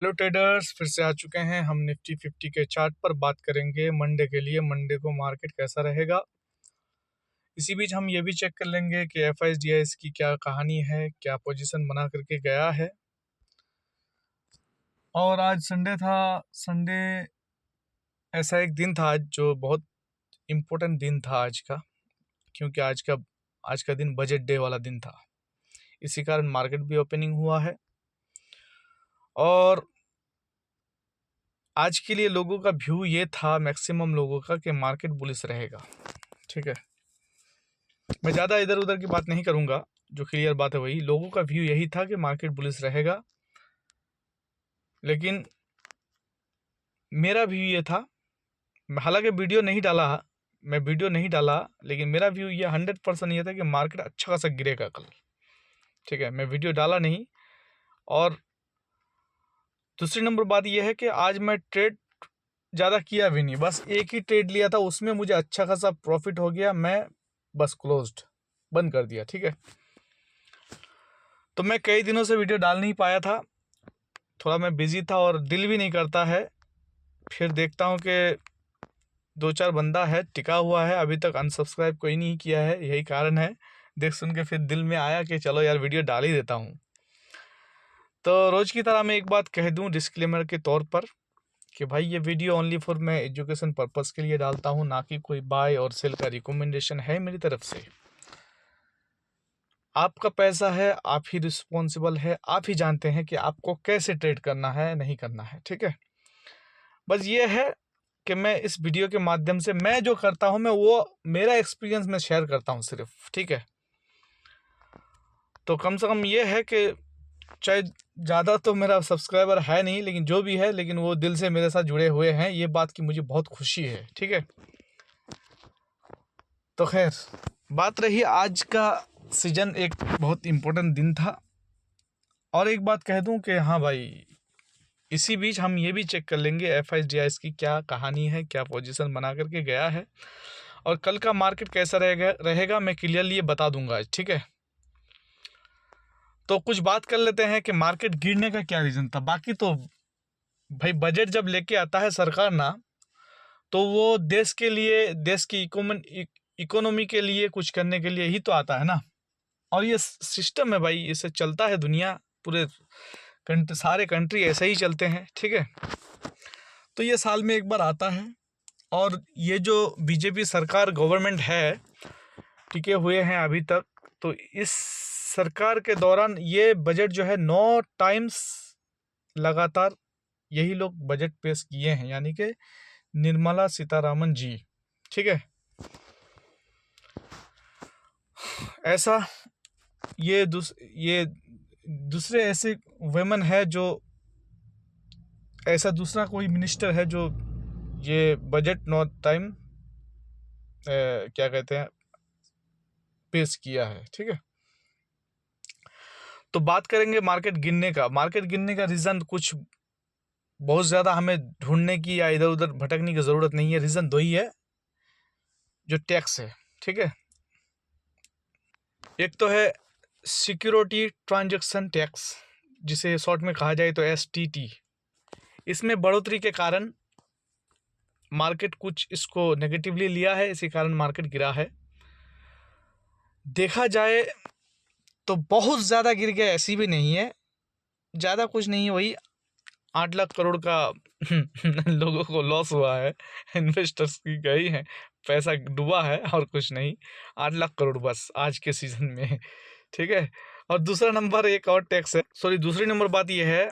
Hello traders, फिर से आ चुके हैं हम निफ्टी 50 के चार्ट पर। बात करेंगे मंडे के लिए, मंडे को मार्केट कैसा रहेगा। इसी बीच हम ये भी चेक कर लेंगे कि FIDIs की क्या कहानी है, क्या पोजीशन बना करके गया है। और आज संडे था। संडे ऐसा एक दिन था आज जो बहुत इम्पोर्टेंट दिन था आज का, क्योंकि आज का दिन बजट डे वाला दिन था। इसी कारण मार्केट भी ओपनिंग हुआ है और आज के लिए लोगों का व्यू ये था, मैक्सिमम लोगों का, कि मार्केट बुलिश रहेगा। ठीक है, मैं ज़्यादा इधर उधर की बात नहीं करूंगा, जो क्लियर बात है वही। लोगों का व्यू यही था कि मार्केट बुलिश रहेगा, लेकिन मेरा व्यू ये था, हालांकि मैं वीडियो नहीं डाला, लेकिन मेरा व्यू ये 100% ये था कि मार्केट अच्छा खासा गिरेगा कल। ठीक है, मैं वीडियो डाला नहीं। और दूसरी नंबर बात यह है कि आज मैं ट्रेड ज़्यादा किया भी नहीं, बस एक ही ट्रेड लिया था, उसमें मुझे अच्छा खासा प्रॉफिट हो गया। मैं बस क्लोज्ड बंद कर दिया। ठीक है, तो मैं कई दिनों से वीडियो डाल नहीं पाया था, थोड़ा मैं बिजी था और दिल भी नहीं करता है। फिर देखता हूँ कि 2-4 बंदा है टिका हुआ है, अभी तक अनसब्सक्राइब कोई नहीं किया है, यही कारण है। देख सुन के फिर दिल में आया कि चलो यार वीडियो डाल ही देता हूँ। तो रोज़ की तरह मैं एक बात कह दूँ डिस्क्लेमर के तौर पर कि भाई ये वीडियो ओनली फॉर मैं एजुकेशन पर्पज़ के लिए डालता हूँ, ना कि कोई बाय और सेल का रिकमेंडेशन है मेरी तरफ से। आपका पैसा है, आप ही रिस्पॉन्सिबल है, आप ही जानते हैं कि आपको कैसे ट्रेड करना है, नहीं करना है। ठीक है, बस ये है कि मैं इस वीडियो के माध्यम से मैं जो करता हूँ, मैं वो मेरा एक्सपीरियंस मैं शेयर करता हूँ सिर्फ। ठीक है, तो कम से कम ये है कि चाहे ज़्यादा तो मेरा सब्सक्राइबर है नहीं, लेकिन जो भी है, लेकिन वो दिल से मेरे साथ जुड़े हुए हैं, ये बात की मुझे बहुत खुशी है। ठीक है, तो खैर बात रही आज का सीजन, एक बहुत इम्पोर्टेंट दिन था। और एक बात कह दूं कि हाँ भाई, इसी बीच हम ये भी चेक कर लेंगे FIDIs की क्या कहानी है, क्या पोजीशन बना करके गया है, और कल का मार्केट कैसा रहेगा मैं क्लियरली ये बता दूंगा आज। ठीक है, तो कुछ बात कर लेते हैं कि मार्केट गिरने का क्या रीज़न था। बाकी तो भाई बजट जब लेके आता है सरकार ना, तो वो देश के लिए, देश की इकोनॉमी के लिए कुछ करने के लिए ही तो आता है ना। और ये सिस्टम है भाई, इससे चलता है दुनिया, पूरे सारे कंट्री ऐसे ही चलते हैं। ठीक है, तो ये साल में एक बार आता है। और ये जो बीजेपी सरकार गवर्नमेंट है, टिके हुए हैं अभी तक, तो इस सरकार के दौरान ये बजट जो है 9 टाइम्स लगातार यही लोग बजट पेश किए हैं, यानी कि निर्मला सीतारामन जी। ठीक है, ऐसा ये दूसरे ऐसे वुमेन है जो, ऐसा दूसरा कोई मिनिस्टर है जो ये बजट 9 टाइम क्या कहते हैं पेश किया है। ठीक है, तो बात करेंगे मार्केट गिरने का। मार्केट गिरने का रीज़न कुछ बहुत ज़्यादा हमें ढूंढने की या इधर उधर भटकने की ज़रूरत नहीं है। रीज़न दो ही है, जो टैक्स है। ठीक है, एक तो है सिक्योरिटी ट्रांजैक्शन टैक्स, जिसे शॉर्ट में कहा जाए तो STT। इसमें बढ़ोतरी के कारण मार्केट कुछ इसको नेगेटिवली लिया है, इसी कारण मार्केट गिरा है। देखा जाए तो बहुत ज़्यादा गिर गया ऐसी भी नहीं है, ज़्यादा कुछ नहीं है, वही 8 लाख करोड़ का लोगों को लॉस हुआ है, इन्वेस्टर्स की गई है, पैसा डूबा है और कुछ नहीं। 8 लाख करोड़ बस आज के सीजन में। ठीक है, और दूसरा नंबर एक और टैक्स है, दूसरी नंबर बात ये है,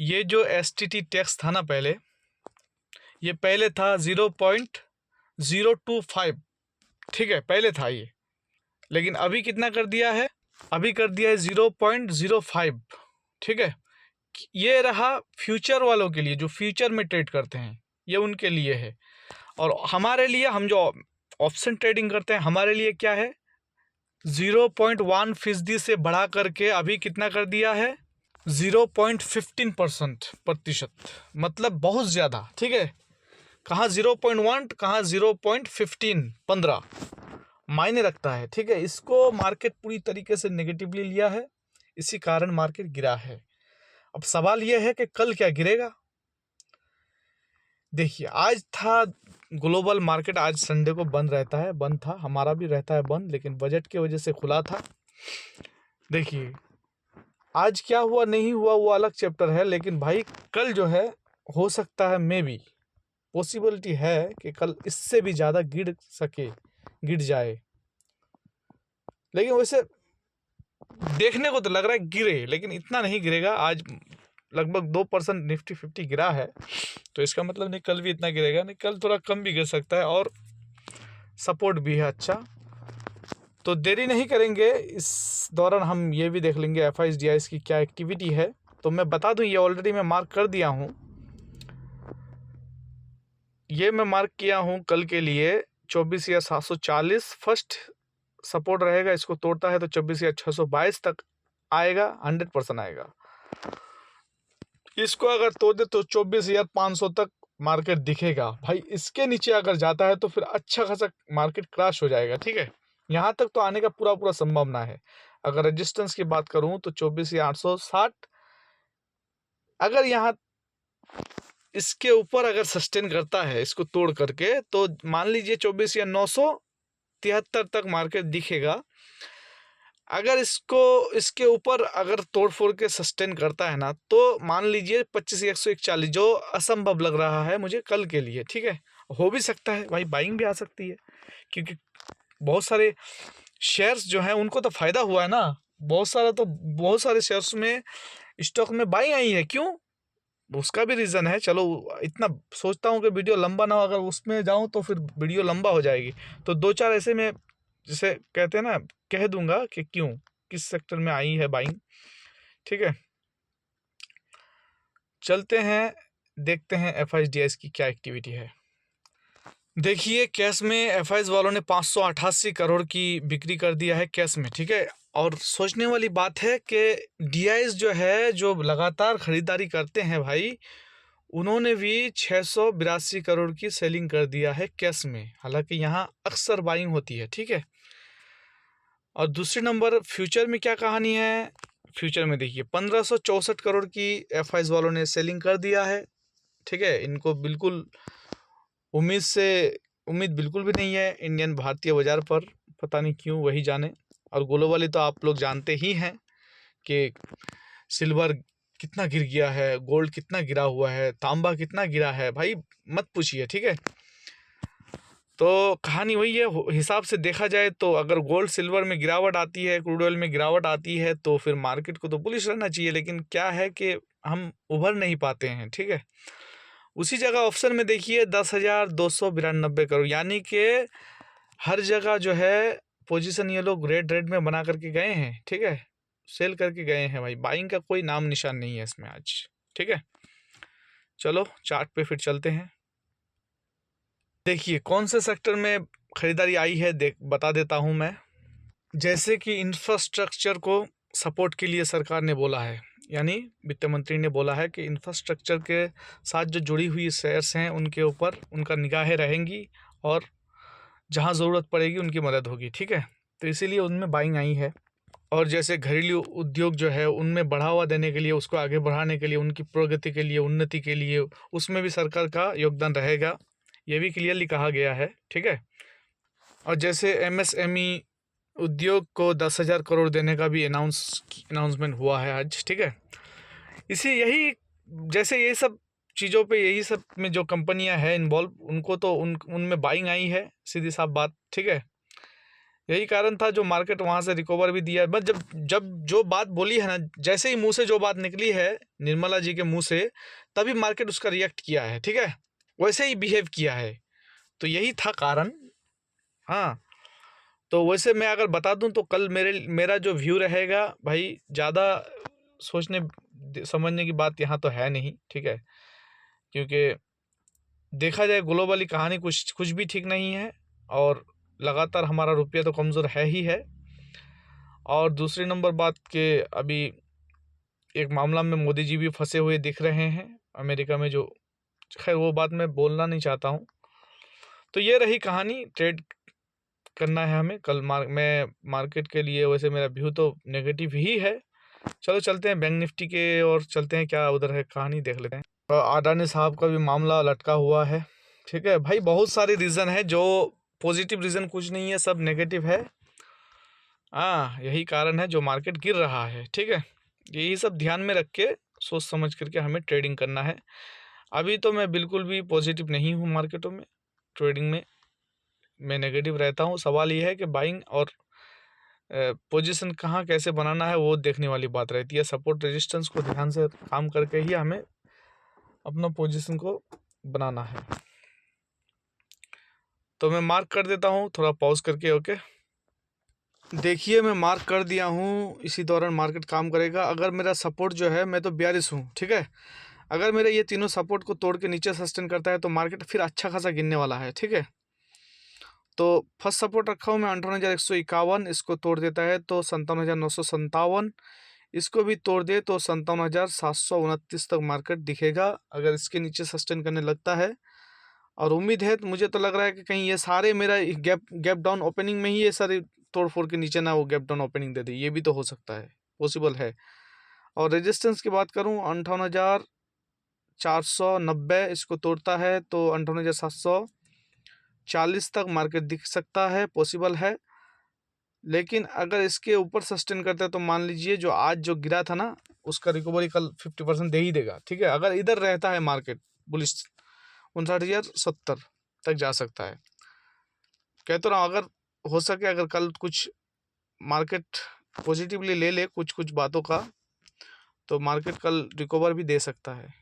ये जो STT टैक्स था ना, ये पहले था 0.025। ठीक है, पहले था ये, लेकिन अभी कितना कर दिया है, अभी कर दिया है 0.05। ठीक है, ये रहा फ्यूचर वालों के लिए, जो फ्यूचर में ट्रेड करते हैं, ये उनके लिए है। और हमारे लिए, हम जो ऑप्शन ट्रेडिंग करते हैं, हमारे लिए क्या है, 0.1% से बढ़ा करके अभी कितना कर दिया है, 0.15%, मतलब बहुत ज़्यादा। ठीक है, कहाँ 0.1, कहाँ 0.15, 15 मायने रखता है। ठीक है, इसको मार्केट पूरी तरीके से नेगेटिवली लिया है, इसी कारण मार्केट गिरा है। अब सवाल यह है कि कल क्या गिरेगा। देखिए आज था ग्लोबल मार्केट, आज संडे को बंद रहता है, बंद था, हमारा भी रहता है बंद, लेकिन बजट की वजह से खुला था। देखिए आज क्या हुआ नहीं हुआ वो अलग चैप्टर है, लेकिन भाई कल जो है हो सकता है, मे बी पॉसिबिलिटी है कि कल इससे भी ज़्यादा गिर जाए। लेकिन वैसे देखने को तो लग रहा है गिरे, लेकिन इतना नहीं गिरेगा। आज लगभग 2% निफ्टी 50 गिरा है, तो इसका मतलब नहीं कल भी इतना गिरेगा, नहीं कल थोड़ा कम भी गिर सकता है, और सपोर्ट भी है अच्छा। तो देरी नहीं करेंगे, इस दौरान हम ये भी देख लेंगे FIS की क्या एक्टिविटी है। तो मैं बता दूं, ये ऑलरेडी मैं मार्क कर दिया हूं, ये मैं मार्क किया हूं कल के लिए 24,740 फर्स्ट सपोर्ट रहेगा। इसको तोड़ता है तो 24,622 तक आएगा, 100% आएगा। इसको अगर तोड़ दे तो 24,500 तक मार्केट दिखेगा। भाई इसके नीचे अगर जाता है तो फिर अच्छा खासा मार्केट क्रैश हो जाएगा, ठीक है। यहाँ तक तो आने का पूरा संभावना है। अगर रेजिस्टेंस की बात करूं तो 24,860, अगर यहाँ इसके ऊपर अगर सस्टेन करता है इसको तोड़ करके, तो मान लीजिए 24,973 तक मार्केट दिखेगा। अगर इसके ऊपर अगर तोड़ फोड़ के सस्टेन करता है ना, तो मान लीजिए 25,141, जो असंभव लग रहा है मुझे कल के लिए, ठीक है। हो भी सकता है भाई, बाइंग भी आ सकती है, क्योंकि बहुत सारे शेयर्स जो हैं उनको तो फायदा हुआ है ना। बहुत सारे शेयर्स में, स्टॉक में बाइंग आई है। क्यों? उसका भी रीज़न है। चलो इतना सोचता हूँ कि वीडियो लंबा ना हो, अगर उसमें जाऊँ तो फिर वीडियो लंबा हो जाएगी। तो 2-4 ऐसे में, जैसे कहते हैं ना, कह दूंगा कि क्यों, किस सेक्टर में आई है बाइंग, ठीक है। चलते हैं, देखते हैं FIS की क्या एक्टिविटी है। देखिए कैश में FIS वालों ने 588 करोड़ की बिक्री कर दिया है कैश में, ठीक है। और सोचने वाली बात है कि DIS जो है, जो लगातार खरीदारी करते हैं भाई, उन्होंने भी 682 करोड़ की सेलिंग कर दिया है कैश में। हालांकि यहाँ अक्सर बाइंग होती है, ठीक है। और दूसरे नंबर फ्यूचर में क्या कहानी है। फ्यूचर में देखिए 1564 करोड़ की FIS वालों ने सेलिंग कर दिया है, ठीक है। इनको बिल्कुल उम्मीद बिल्कुल भी नहीं है इंडियन भारतीय बाजार पर, पता नहीं क्यों, वही जाने। और ग्लोबली तो आप लोग जानते ही हैं कि सिल्वर कितना गिर गया है, गोल्ड कितना गिरा हुआ है, तांबा कितना गिरा है, भाई मत पूछिए, ठीक है। तो कहानी वही है। हिसाब से देखा जाए तो अगर गोल्ड सिल्वर में गिरावट आती है, क्रूड ऑयल में गिरावट आती है, तो फिर मार्केट को तो बुलिश रहना चाहिए। लेकिन क्या है कि हम उभर नहीं पाते हैं, ठीक है। उसी जगह ऑप्शन में देखिए 10,292 करोड़, यानी कि हर जगह जो है पोजीशन ये लोग रेड में बना करके गए हैं, ठीक है। सेल करके गए हैं भाई, बाइंग का कोई नाम निशान नहीं है इसमें आज, ठीक है। चलो चार्ट पे फिर चलते हैं। देखिए कौन से सेक्टर में खरीदारी आई है, बता देता हूं मैं। जैसे कि इंफ्रास्ट्रक्चर को सपोर्ट के लिए सरकार ने बोला है, यानी वित्त मंत्री ने बोला है कि इंफ्रास्ट्रक्चर के साथ जो जुड़ी हुई शेयर्स हैं उनके ऊपर उनका निगाहें रहेंगी, और जहां ज़रूरत पड़ेगी उनकी मदद होगी, ठीक है। तो इसीलिए उनमें बाइंग आई है। और जैसे घरेलू उद्योग जो है उनमें बढ़ावा देने के लिए, उसको आगे बढ़ाने के लिए, उनकी प्रगति के लिए, उन्नति के लिए, उसमें भी सरकार का योगदान रहेगा, ये भी क्लियरली कहा गया है, ठीक है। और जैसे MSME उद्योग को 10,000 करोड़ देने का भी अनाउंसमेंट हुआ है आज, ठीक है। यही सब चीज़ों पे, यही सब में जो कंपनियां हैं इन्वॉल्व, उनको तो उनमें बाइंग आई है, सीधी साफ बात, ठीक है। यही कारण था जो मार्केट वहाँ से रिकवर भी दिया है। बस जब जो बात बोली है ना, जैसे ही मुंह से जो बात निकली है निर्मला जी के मुंह से, तभी मार्केट उसका रिएक्ट किया है, ठीक है, वैसे ही बिहेव किया है। तो यही था कारण। हाँ, तो वैसे मैं अगर बता दूं तो कल मेरा जो व्यू रहेगा भाई, ज़्यादा सोचने समझने की बात यहाँ तो है नहीं, ठीक है। क्योंकि देखा जाए ग्लोबली कहानी कुछ भी ठीक नहीं है, और लगातार हमारा रुपया तो कमज़ोर है ही है। और दूसरी नंबर बात के अभी एक मामला में मोदी जी भी फंसे हुए दिख रहे हैं अमेरिका में, जो खैर वो बात मैं बोलना नहीं चाहता हूँ। तो ये रही कहानी। ट्रेड करना है हमें कल। मैं मार्केट के लिए वैसे मेरा व्यू तो नेगेटिव ही है, चलो चलते हैं बैंक निफ्टी के और चलते हैं, क्या उधर है कहानी देख लेते हैं। अडानी साहब का भी मामला लटका हुआ है। ठीक है भाई, बहुत सारे रीज़न है, जो पॉजिटिव रीज़न कुछ नहीं है, सब नेगेटिव है। हाँ, यही कारण है जो मार्केट गिर रहा है। ठीक है, यही सब ध्यान में रख के सोच समझ करके हमें ट्रेडिंग करना है। अभी तो मैं बिल्कुल भी पॉजिटिव नहीं हूँ मार्केटों में, ट्रेडिंग में मैं नेगेटिव रहता हूँ। सवाल ये है कि बाइंग और पोजीशन कहाँ कैसे बनाना है वो देखने वाली बात रहती है। सपोर्ट रेजिस्टेंस को ध्यान से काम करके ही हमें अपना पोजीशन को बनाना है। तो मैं मार्क कर देता हूँ थोड़ा पॉज करके। ओके, देखिए मैं मार्क कर दिया हूँ, इसी दौरान मार्केट काम करेगा। अगर मेरा सपोर्ट जो है, मैं तो 42 हूँ, ठीक है, अगर मेरा ये तीनों सपोर्ट को तोड़ के नीचे सस्टेन करता है तो मार्केट फिर अच्छा खासा गिरने वाला है। ठीक है, तो फर्स्ट सपोर्ट रखा हूँ मैं 58,151, इसको तोड़ देता है तो 57,957, इसको भी तोड़ दे तो 57,729 तक मार्केट दिखेगा अगर इसके नीचे सस्टेन करने लगता है। और उम्मीद है, तो मुझे तो लग रहा है कि कहीं ये सारे मेरा गैप डाउन ओपनिंग में ही ये सारे तोड़ फोड़ के नीचे ना वो गैप डाउन ओपनिंग दे दे, ये भी तो हो सकता है, पॉसिबल है। और रेजिस्टेंस की बात करूँ 58,490, इसको तोड़ता है तो 58,740 तक मार्केट दिख सकता है, पॉसिबल है। लेकिन अगर इसके ऊपर सस्टेन करता है तो मान लीजिए जो आज जो गिरा था ना, उसका रिकवरी कल 50% दे ही देगा। ठीक है, अगर इधर रहता है मार्केट बुलिश 59,070 तक जा सकता है। कह तो रहा हूँ, अगर हो सके, अगर कल कुछ मार्केट पॉजिटिवली ले ले कुछ कुछ बातों का, तो मार्केट कल रिकवर भी दे सकता है।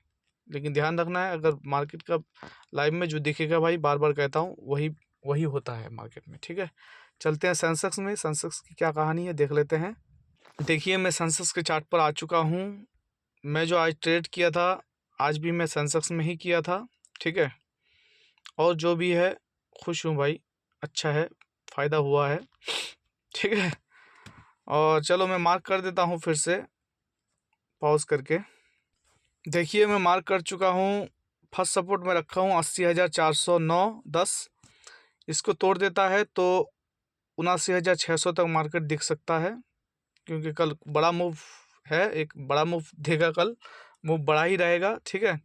लेकिन ध्यान रखना है, अगर मार्केट का लाइव में जो दिखेगा भाई, बार बार कहता हूँ, वही वही होता है मार्केट में। ठीक है, चलते हैं सेंसेक्स में। सेंसेक्स की क्या कहानी है देख लेते हैं। देखिए मैं सेंसेक्स के चार्ट पर आ चुका हूँ। मैं जो आज ट्रेड किया था, आज भी मैं सेंसेक्स में ही किया था। ठीक है, और जो भी है खुश हूँ भाई, अच्छा है, फ़ायदा हुआ है। ठीक है, और चलो मैं मार्क कर देता हूँ फिर से पॉज करके। देखिए मैं मार्क कर चुका हूँ, फर्स्ट सपोर्ट में रखा हूँ 80,409.10, इसको तोड़ देता है तो 79,600 तक मार्केट दिख सकता है, क्योंकि कल बड़ा मूव है, एक बड़ा मूव देगा कल, मूव बड़ा ही रहेगा। ठीक है,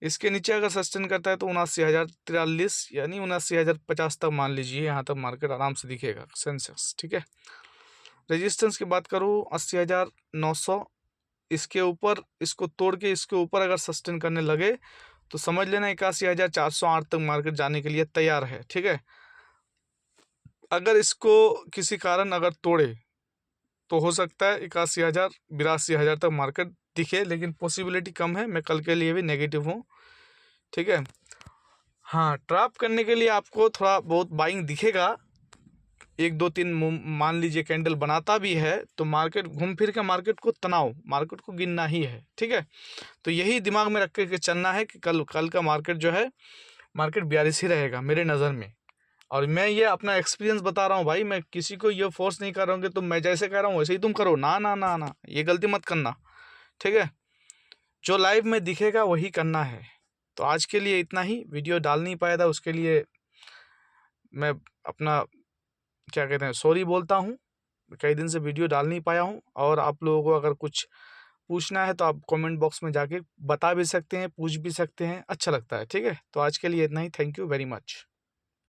इसके नीचे अगर सस्टेन करता है तो 79,043 यानी 79,050 तक मान लीजिए, यहाँ तक मार्केट आराम से दिखेगा सेंसेक्स। ठीक है, रेजिस्टेंस की बात करूँ 80,900, इसके ऊपर, इसको तोड़ के इसके ऊपर अगर सस्टेन करने लगे तो समझ लेना 81,408 तक मार्केट जाने के लिए तैयार है। ठीक है, अगर इसको किसी कारण अगर तोड़े तो हो सकता है 81,000 82,000 तक मार्केट दिखे, लेकिन पॉसिबिलिटी कम है। मैं कल के लिए भी नेगेटिव हूँ। ठीक है, हाँ, ट्रैप करने के लिए आपको थोड़ा बहुत बाइंग दिखेगा, 1 2 3 मान लीजिए कैंडल बनाता भी है तो मार्केट घूम फिर के मार्केट को तनाव, मार्केट को गिनना ही है। ठीक है, तो यही दिमाग में रख के चलना है कि कल का मार्केट जो है, मार्केट 42 ही रहेगा मेरे नज़र में। और मैं ये अपना एक्सपीरियंस बता रहा हूँ भाई, मैं किसी को ये फोर्स नहीं कर रहा हूँ कि तुम मैं जैसे कह रहा हूँ वैसे ही तुम करो, ना ना ना ना, ये गलती मत करना। ठीक है, जो लाइव में दिखेगा वही करना है। तो आज के लिए इतना ही, वीडियो डाल नहीं पाया था उसके लिए मैं अपना क्या कहते हैं सॉरी बोलता हूँ, कई दिन से वीडियो डाल नहीं पाया हूँ। और आप लोगों को अगर कुछ पूछना है तो आप कमेंट बॉक्स में जाके बता भी सकते हैं, पूछ भी सकते हैं, अच्छा लगता है। ठीक है, तो आज के लिए इतना ही, थैंक यू वेरी मच।